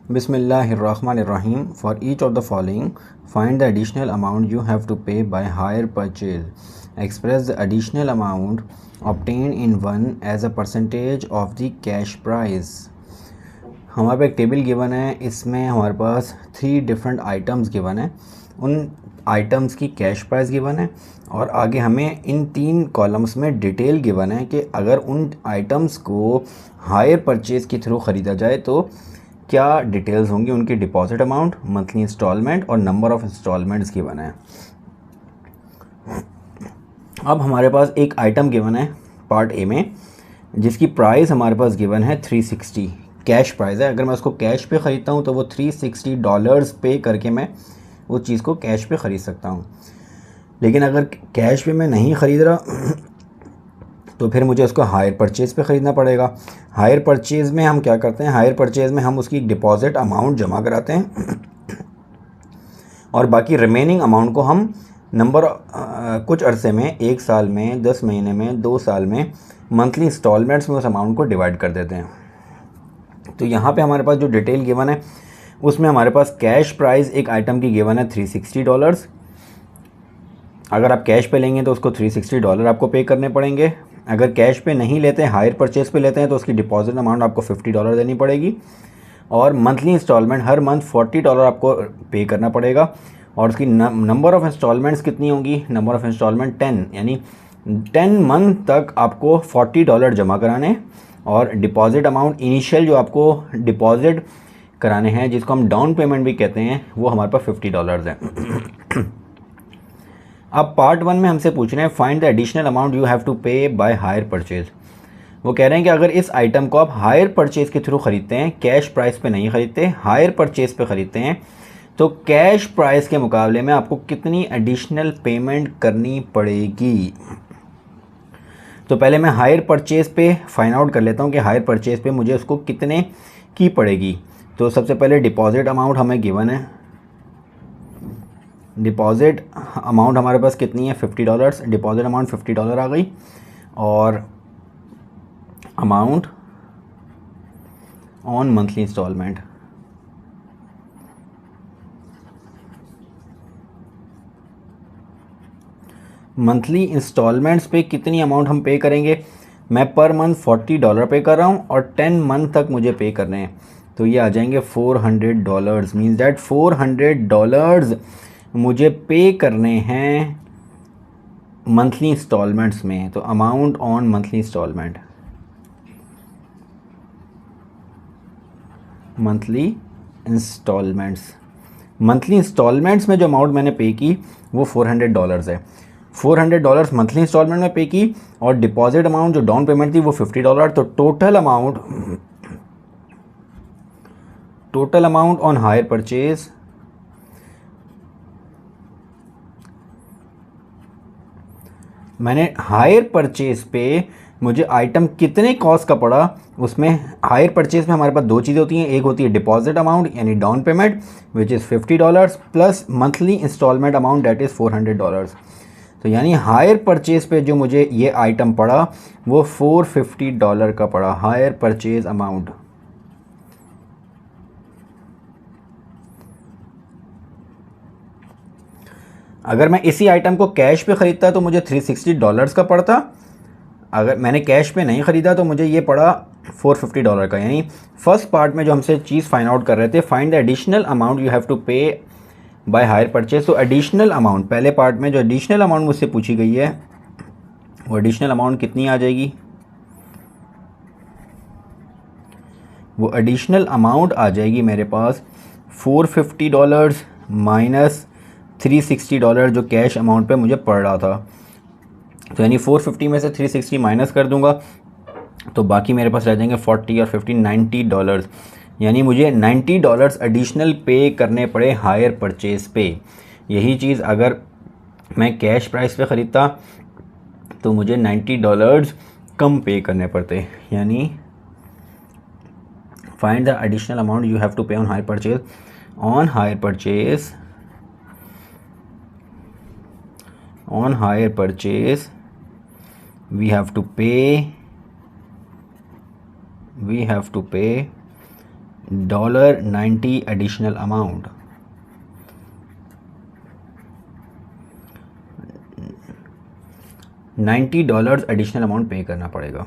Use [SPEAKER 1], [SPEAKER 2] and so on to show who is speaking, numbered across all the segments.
[SPEAKER 1] Bismillahirrahmanirrahim. For each of the following, find the additional amount you have to pay by hire purchase. Express the additional amount obtained in one as a percentage of the cash price. हमारे पास एक table given है, इसमें हमारे पास 3 different items given है, उन items की cash price given है और आगे हमें इन 3 कॉलम्स में डिटेल गिवन है कि अगर उन आइटम्स को हायर परचेज़ के थ्रू ख़रीदा जाए तो क्या डिटेल्स होंगी, उनकी डिपॉजिट अमाउंट, मंथली इंस्टॉलमेंट और नंबर ऑफ़ इंस्टॉलमेंट्स गिवन है। अब हमारे पास एक आइटम गिवन है पार्ट ए में, जिसकी प्राइस हमारे पास गिवन है 360 कैश प्राइस है। अगर मैं उसको कैश पे ख़रीदता हूँ तो वो $360 पे करके मैं उस चीज़ को कैश पे ख़रीद सकता हूँ। लेकिन अगर कैश पे मैं नहीं ख़रीद रहा तो फिर मुझे उसको हायर परचेज़ पे ख़रीदना पड़ेगा। हायर परचेज़ में हम क्या करते हैं, हायर परचेज़ में हम उसकी डिपॉज़िट अमाउंट जमा कराते हैं और बाकी रिमेनिंग अमाउंट को हम कुछ अरसे में, 1 साल में, 10 महीने में, 2 साल में, मंथली इंस्टॉलमेंट्स में उस अमाउंट को डिवाइड कर देते हैं। तो यहाँ पे हमारे पास जो डिटेल गिवन है उसमें हमारे पास कैश प्राइस एक आइटम की गिवन है $360। अगर आप कैश पे लेंगे तो उसको $360 आपको पे करने पड़ेंगे। अगर कैश पे नहीं लेते हैं, हायर परचेज़ पे लेते हैं तो उसकी डिपॉजिट अमाउंट आपको $50 देनी पड़ेगी और मंथली इंस्टॉलमेंट हर मंथ $40 आपको पे करना पड़ेगा। और उसकी नंबर ऑफ़ इंस्टॉलमेंट्स कितनी होंगी, नंबर ऑफ़ इंस्टॉलमेंट 10, यानी 10 मंथ तक आपको $40 जमा कराने और डिपॉजिट अमाउंट इनिशियल जो आपको डिपॉजिट कराने हैं, जिसको हम डाउन पेमेंट भी कहते हैं, वो हमारे पास $50 है। अब पार्ट 1 में हमसे पूछ रहे हैं find the additional amount you have to pay by hire purchase. वो कह रहे हैं कि अगर इस आइटम को आप हायर परचेज़ के थ्रू ख़रीदते हैं, कैश प्राइस पे नहीं ख़रीदते, हायर परचेज़ पे ख़रीदते हैं, तो कैश प्राइस के मुकाबले में आपको कितनी एडिशनल पेमेंट करनी पड़ेगी। तो पहले मैं हायर परचेज़ पे फाइंड आउट कर लेता हूँ कि हायर परचेज़ पे मुझे उसको कितने की पड़ेगी। तो सबसे पहले डिपॉजिट अमाउंट हमें गिवन है। डिपॉजिट अमाउंट हमारे पास कितनी है, $50। डिपॉजिट अमाउंट $50 आ गई और amount on monthly instalment, monthly instalments पे कितनी अमाउंट हम पे करेंगे। मैं पर मंथ $40 पे कर रहा हूँ और 10 मंथ तक मुझे पे करने हैं, तो ये आ जाएंगे $400। मीन्स डैट $400 मुझे पे करने हैं मंथली इंस्टॉलमेंट्स में। तो amount on monthly instalment, monthly instalments में जो अमाउंट मैंने पे की वो $400 है। $400 मंथली इंस्टॉलमेंट में पे की और डिपॉजिट अमाउंट जो डाउन पेमेंट थी वो $50। तो total amount on hire purchase मैंने हायर परचेज पे मुझे आइटम कितने कॉस्ट का पड़ा, उसमें हायर परचेज में हमारे पास 2 चीज़ें होती हैं। एक होती है डिपॉजिट अमाउंट यानी down payment which is $50 plus monthly instalment amount that is $400। तो यानी हायर परचेज पे जो मुझे ये आइटम पड़ा वो $450 का पड़ा, हायर परचेज अमाउंट। अगर मैं इसी आइटम को कैश पे ख़रीदता तो मुझे $360 का पड़ता। अगर मैंने कैश पे नहीं ख़रीदा तो मुझे ये पड़ा $450 का। यानी फर्स्ट पार्ट में जो हमसे चीज़ फाइंड आउट कर रहे थे, find the additional amount you have to pay by hire purchase. तो एडिशनल अमाउंट, पहले पार्ट में जो एडिशनल अमाउंट मुझसे पूछी गई है वो एडिशनल अमाउंट कितनी आ जाएगी, वो एडिशनल अमाउंट आ जाएगी मेरे पास $450 माइनस $360 जो कैश अमाउंट पे मुझे पड़ रहा था। तो यानी 450 में से 360 माइनस कर दूंगा तो बाकी मेरे पास रह जाएंगे 40 और 50 $90। यानी मुझे $90 एडिशनल पे करने पड़े हायर परचेज पे। यही चीज़ अगर मैं कैश प्राइस पे ख़रीदता तो मुझे $90 कम पे करने पड़ते। यानी find the additional amount you have to pay on hire purchase. On hire purchase we have to pay $90 additional amount, $90 additional amount pay करना पड़ेगा।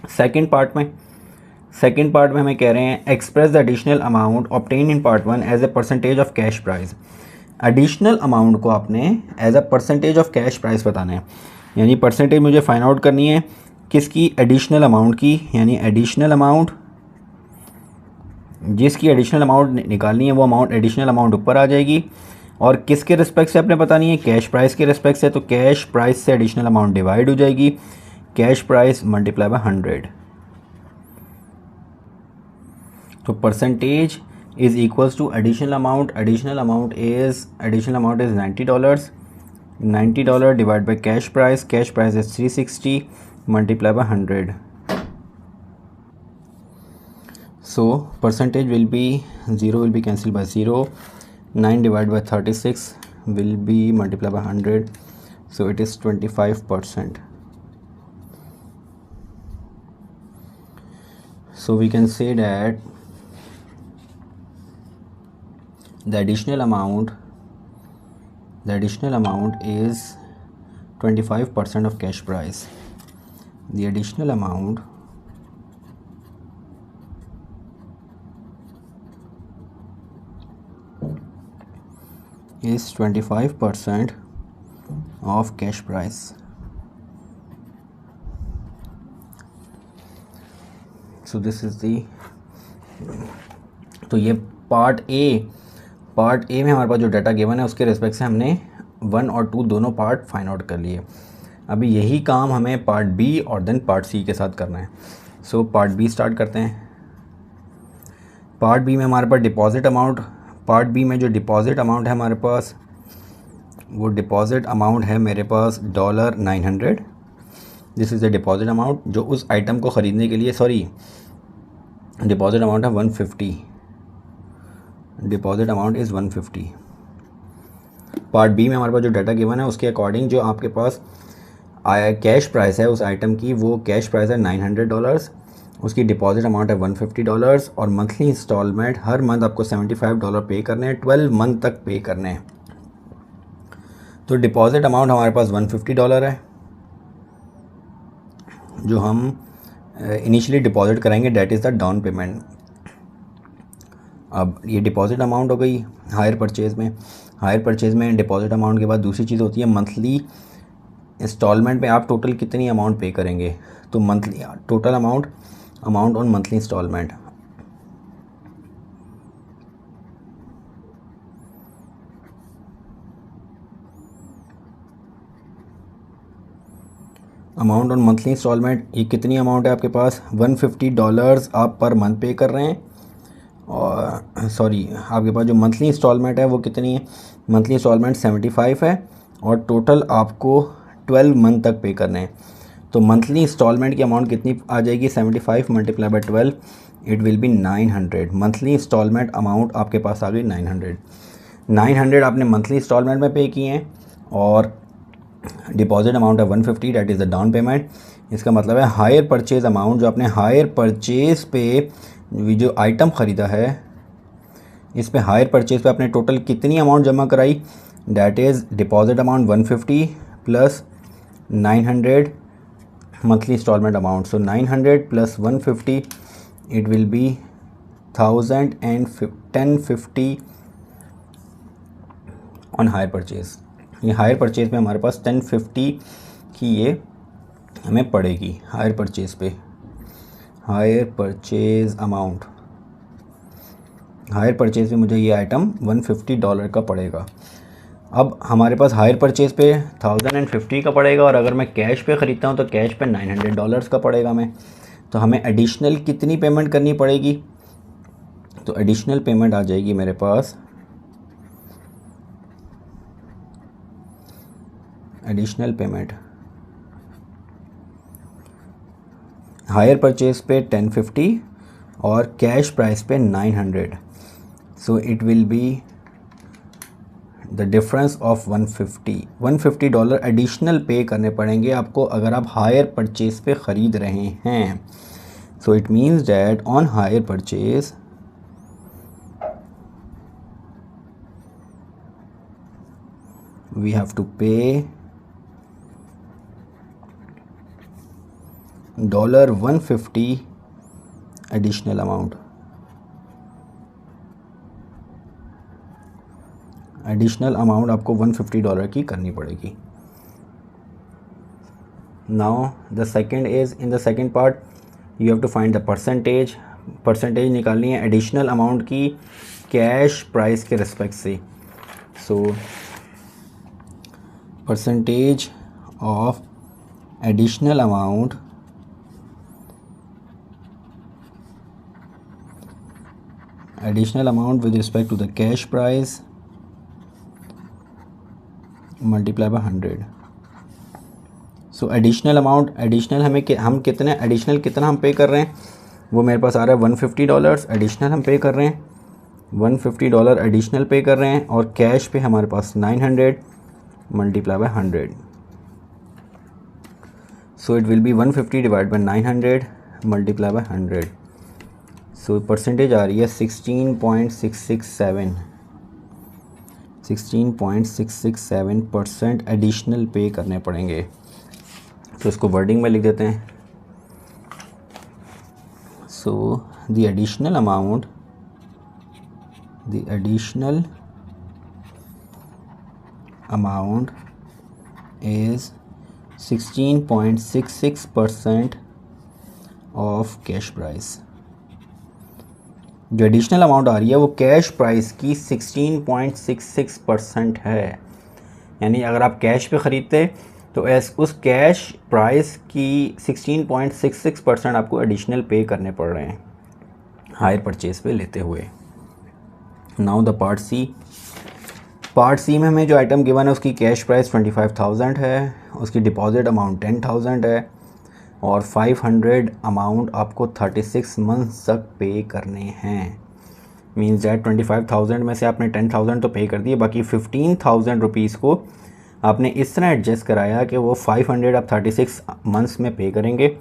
[SPEAKER 1] सेकंड पार्ट में हमें कह रहे हैं express the additional amount obtain in part 1 as a percentage of cash price. Additional amount को आपने as a percentage of cash price बताना है, यानी परसेंटेज मुझे फाइंड आउट करनी है किसकी, एडिशनल अमाउंट की, यानी एडिशनल अमाउंट जिसकी एडिशनल अमाउंट निकालनी है वो अमाउंट एडिशनल अमाउंट ऊपर आ जाएगी, और किसके रिस्पेक्ट से आपने बतानी है, कैश प्राइस के रिस्पेक्ट से, तो कैश प्राइस से एडिशनल अमाउंट डिवाइड हो जाएगी, कैश प्राइस मल्टीप्लाई बाय 100। तो percentage is equals to additional amount is $90 divide by cash price is 360 multiply by 100। So percentage will be 0 will be cancelled by 0, 9 divided by 36 will be multiplied by 100, so it is 25%. So we can say that the additional amount is 25% of cash price. The additional amount is 25% of cash price. So this is the, तो ये part A में हमारे पास जो data given है उसके respect से हमने 1 और 2 दोनों पार्ट फाइंड आउट कर लिए। अभी यही काम हमें पार्ट बी और देन पार्ट सी के साथ करना है। सो पार्ट बी स्टार्ट करते हैं। पार्ट बी में हमारे पास डिपॉजिट अमाउंट, पार्ट बी में जो डिपॉजिट अमाउंट है हमारे पास, वो डिपॉजिट अमाउंट है मेरे पास $900। This is the deposit amount जो उस आइटम को ख़रीदने के लिए, सॉरी डिपॉजिट अमाउंट है 150, deposit amount is 150। Part B में हमारे पास जो डाटा गिवन है उसके अकॉर्डिंग जो आपके पास कैश प्राइस है उस आइटम की, वो कैश प्राइस है $900, उसकी डिपॉजिट अमाउंट है $150, और मंथली इंस्टॉलमेंट हर मंथ आपको $75 पे करने हैं, 12 मंथ तक पे करने हैं। तो डिपॉजिट अमाउंट हमारे पास $150 है जो हम इनिशियली डिपॉजिट कराएंगे, that is the down payment. अब ये डिपॉजिट अमाउंट हो गई हायर परचेज़ में डिपॉजिट अमाउंट के बाद दूसरी चीज़ होती है मंथली इंस्टॉलमेंट में आप टोटल कितनी अमाउंट पे करेंगे। तो monthly total amount on monthly instalment, amount on monthly instalment, ये कितनी अमाउंट है आपके पास, $150 आप पर मंथ पे कर रहे हैं, और सॉरी आपके पास जो मंथली इंस्टॉलमेंट है वो कितनी है, मंथली इंस्टॉलमेंट 75 है, और टोटल आपको 12 मंथ तक पे करने हैं। तो मंथली इंस्टॉलमेंट की अमाउंट कितनी आ जाएगी, 75 multiply by 12, it will be 900। Monthly instalment amount आपके पास आ गई 900 आपने मंथली इंस्टॉलमेंट में पे किए हैं, और डिपॉजिट अमाउंट है 150, that is the down payment. इसका मतलब है हायर परचेज़ अमाउंट जो आपने हायर परचेज़ पे जो आइटम ख़रीदा है, इस पे हायर परचेज़ पे आपने टोटल कितनी अमाउंट जमा कराई, that is deposit amount 150 plus 900 monthly instalment amount. So 900 plus 150 it will be 1050 on hire purchase. ये हायर परचेज़ में हमारे पास 1050 की ये हमें पड़ेगी हायर परचेज़ पे, hire purchase amount, hire purchase में मुझे ये आइटम $150 का पड़ेगा। अब हमारे पास हायर परचेज़ पे 1050 का पड़ेगा, और अगर मैं कैश पे ख़रीदता हूँ तो कैश पे $900 का पड़ेगा हमें। तो हमें एडिशनल कितनी पेमेंट करनी पड़ेगी, तो एडिशनल पेमेंट आ जाएगी मेरे पास, एडिशनल पेमेंट हायर परचेज़ पे 1050 और कैश प्राइस पे 900, सो it will be the difference of $150 additional पे करने पड़ेंगे आपको अगर आप हायर परचेज़ पे ख़रीद रहे हैं। So it means that on hire purchase we have to pay $150 additional amount. Additional amount आपको $150 की करनी पड़ेगी. Now the second is in the second part you have to find the percentage निकालनी है एडिशनल अमाउंट की cash price के respect से. So percentage of additional amount with respect to the cash price multiply by 100. So additional amount हम कितना हम पे कर रहे हैं वो मेरे पास आ रहा है $150 एडिशनल हम पे कर रहे हैं. $150 एडिशनल पे कर रहे हैं और कैश पे हमारे पास 900 multiply by 100. So it will be 150 divide by 900 multiply by 100. So percentage आ रही है 16.667% एडिशनल पे करने पड़ेंगे. तो इसको वर्डिंग में लिख देते हैं. So the additional amount is 16.66% of cash price. जो एडिशनल अमाउंट आ रही है वो कैश प्राइस की 16.66% है. यानी अगर आप कैश पे ख़रीदते तो उस कैश प्राइस की 16.66% आपको एडिशनल पे करने पड़ रहे हैं हायर परचेज पे लेते हुए. नाउ द पार्ट सी में हमें जो आइटम गिवन है उसकी कैश प्राइस 25,000 है, उसकी डिपॉजिट अमाउंट 10,000 है और 500 अमाउंट आपको 36 मंथ्स तक पे करने हैं. मीन्स दैट 25,000 में से आपने 10,000 तो पे कर दिए, बाकी 15,000 रुपीज़ को आपने इस तरह एडजस्ट कराया कि वो 500 आप 36 मंथ्स में पे करेंगे.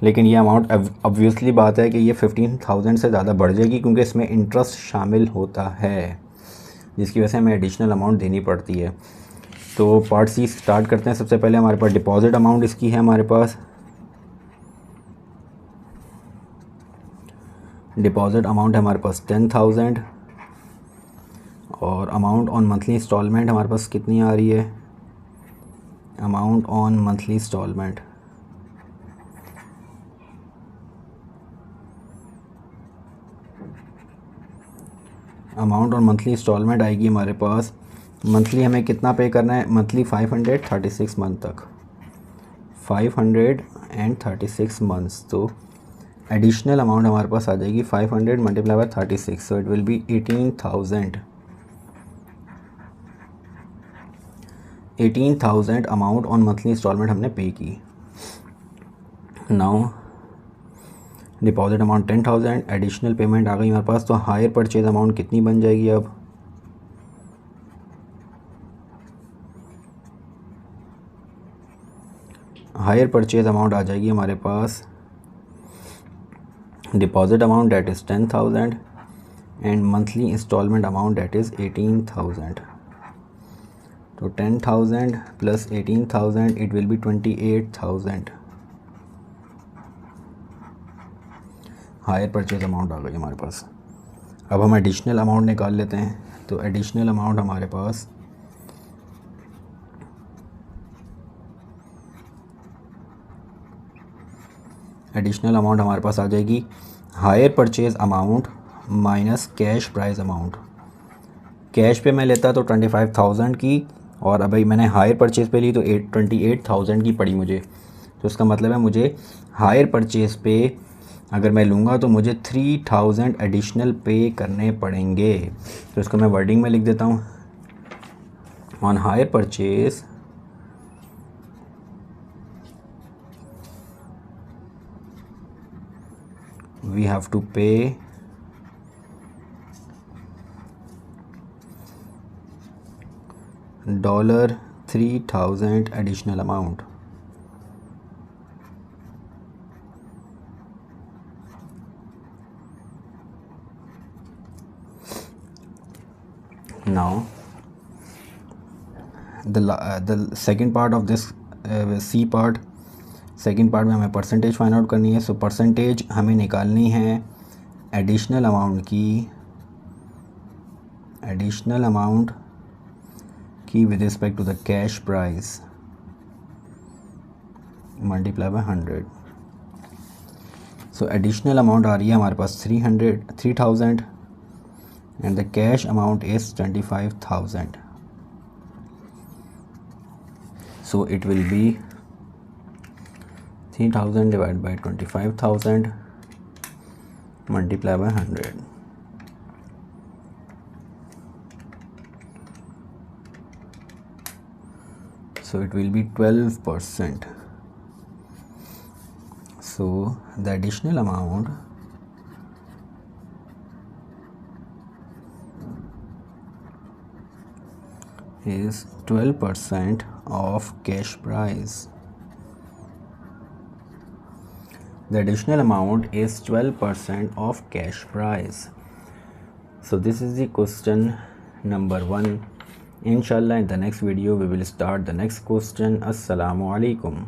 [SPEAKER 1] लेकिन ये अमाउंट ऑब्वियसली बात है कि ये 15,000 से ज़्यादा बढ़ जाएगी क्योंकि इसमें इंटरेस्ट शामिल होता है जिसकी वजह से हमें एडिशनल अमाउंट देनी पड़ती है. तो पार्ट सी स्टार्ट करते हैं. सबसे पहले हमारे पास डिपॉजिट अमाउंट इसकी है. हमारे पास डिपॉजिट अमाउंट है हमारे पास 10,000 और अमाउंट ऑन मंथली इंस्टॉलमेंट हमारे पास कितनी आ रही है. अमाउंट ऑन मंथली इंस्टॉलमेंट आएगी हमारे पास. मंथली हमें कितना पे करना है. मंथली 536 मंथ तक 536 मंथ्स. तो एडिशनल अमाउंट हमारे पास आ जाएगी 500 multiply by 36. So it will be 18,000 amount on monthly instalment हमने पे की. Now deposit amount 10,000 additional payment आ गई हमारे पास. तो हायर परचेज अमाउंट कितनी बन जाएगी. अब हायर परचेज अमाउंट आ जाएगी हमारे पास deposit amount that is 10,000 and monthly instalment amount that is 18,000. तो 10,000 plus 18,000 it will be 28,000 hire purchase amount आ गई हमारे पास. अब हम एडिशनल अमाउंट निकाल लेते हैं. तो एडिशनल अमाउंट हमारे पास आ जाएगी higher purchase amount minus cash price amount. Cash पे मैं लेता तो 25,000 की और अभी मैंने हायर परचेज पे ली तो 28,000 की पड़ी मुझे. तो इसका मतलब है मुझे हायर परचेज पे अगर मैं लूँगा तो मुझे 3,000 एडिशनल पे करने पड़ेंगे. तो इसको मैं वर्डिंग में लिख देता हूँ. On hire purchase we have to pay $3,000 additional amount. Now the second part of this C part, second part में हमें परसेंटेज फाइंड आउट करनी है। सो परसेंटेज हमें निकालनी है एडिशनल अमाउंट की with respect to the cash price multiply by 100। So additional amount आ रही है हमारे पास 3000 and the cash amount is 25,000। So it will be 3000 divided by 25,000 multiply by 100. So it will be 12%. So the additional amount is 12% of cash price. The additional amount is 12% of cash price. So this is the question number 1. Inshallah in the next video we will start the next question. Assalamu alaikum.